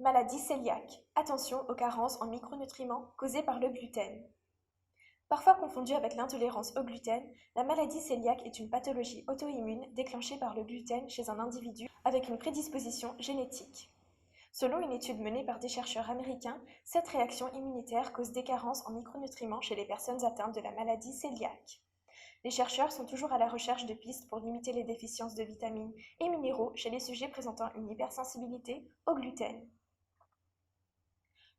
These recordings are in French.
Maladie cœliaque. Attention aux carences en micronutriments causées par le gluten. Parfois confondue avec l'intolérance au gluten, la maladie cœliaque est une pathologie auto-immune déclenchée par le gluten chez un individu avec une prédisposition génétique. Selon une étude menée par des chercheurs américains, cette réaction immunitaire cause des carences en micronutriments chez les personnes atteintes de la maladie cœliaque. Les chercheurs sont toujours à la recherche de pistes pour limiter les déficiences de vitamines et minéraux chez les sujets présentant une hypersensibilité au gluten.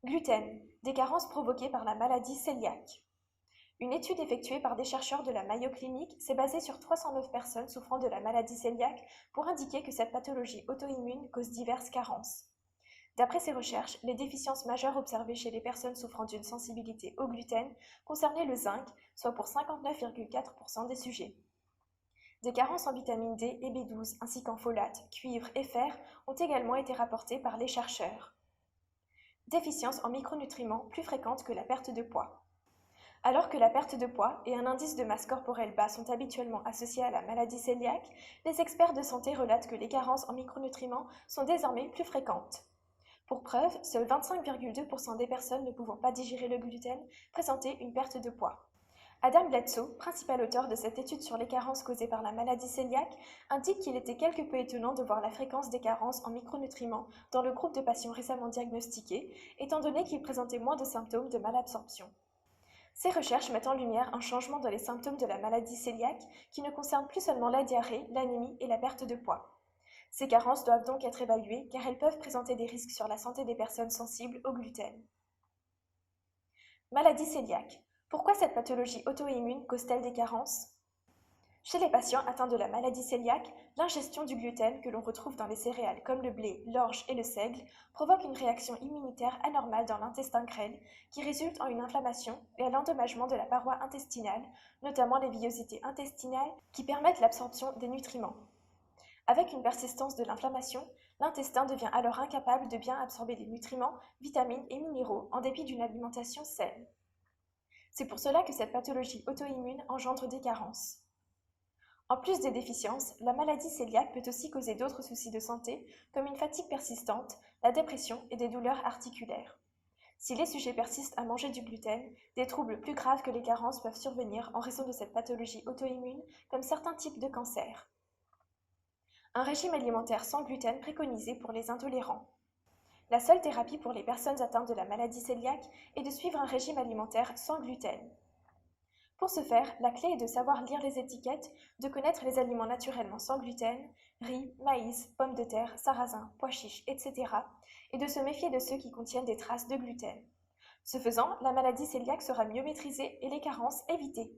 Gluten, des carences provoquées par la maladie cœliaque. Une étude effectuée par des chercheurs de la Mayo Clinic s'est basée sur 309 personnes souffrant de la maladie cœliaque pour indiquer que cette pathologie auto-immune cause diverses carences. D'après ces recherches, les déficiences majeures observées chez les personnes souffrant d'une sensibilité au gluten concernaient le zinc, soit pour 59,4% des sujets. Des carences en vitamine D et B12 ainsi qu'en folate, cuivre et fer ont également été rapportées par les chercheurs. Déficience en micronutriments plus fréquente que la perte de poids. Alors que la perte de poids et un indice de masse corporelle bas sont habituellement associés à la maladie cœliaque, les experts de santé relatent que les carences en micronutriments sont désormais plus fréquentes. Pour preuve, seuls 25,2% des personnes ne pouvant pas digérer le gluten présentaient une perte de poids. Adam Bledsoe, principal auteur de cette étude sur les carences causées par la maladie cœliaque, indique qu'il était quelque peu étonnant de voir la fréquence des carences en micronutriments dans le groupe de patients récemment diagnostiqués, étant donné qu'ils présentaient moins de symptômes de malabsorption. Ces recherches mettent en lumière un changement dans les symptômes de la maladie cœliaque qui ne concerne plus seulement la diarrhée, l'anémie et la perte de poids. Ces carences doivent donc être évaluées car elles peuvent présenter des risques sur la santé des personnes sensibles au gluten. Maladie cœliaque. Pourquoi cette pathologie auto-immune cause-t-elle des carences? Chez les patients atteints de la maladie cœliaque, l'ingestion du gluten que l'on retrouve dans les céréales comme le blé, l'orge et le seigle provoque une réaction immunitaire anormale dans l'intestin grêle qui résulte en une inflammation et à l'endommagement de la paroi intestinale, notamment les villosités intestinales qui permettent l'absorption des nutriments. Avec une persistance de l'inflammation, l'intestin devient alors incapable de bien absorber les nutriments, vitamines et minéraux en dépit d'une alimentation saine. C'est pour cela que cette pathologie auto-immune engendre des carences. En plus des déficiences, la maladie cœliaque peut aussi causer d'autres soucis de santé comme une fatigue persistante, la dépression et des douleurs articulaires. Si les sujets persistent à manger du gluten, des troubles plus graves que les carences peuvent survenir en raison de cette pathologie auto-immune comme certains types de cancers. Un régime alimentaire sans gluten préconisé pour les intolérants. La seule thérapie pour les personnes atteintes de la maladie cœliaque est de suivre un régime alimentaire sans gluten. Pour ce faire, la clé est de savoir lire les étiquettes, de connaître les aliments naturellement sans gluten, riz, maïs, pommes de terre, sarrasin, pois chiches, etc. et de se méfier de ceux qui contiennent des traces de gluten. Ce faisant, la maladie cœliaque sera mieux maîtrisée et les carences évitées.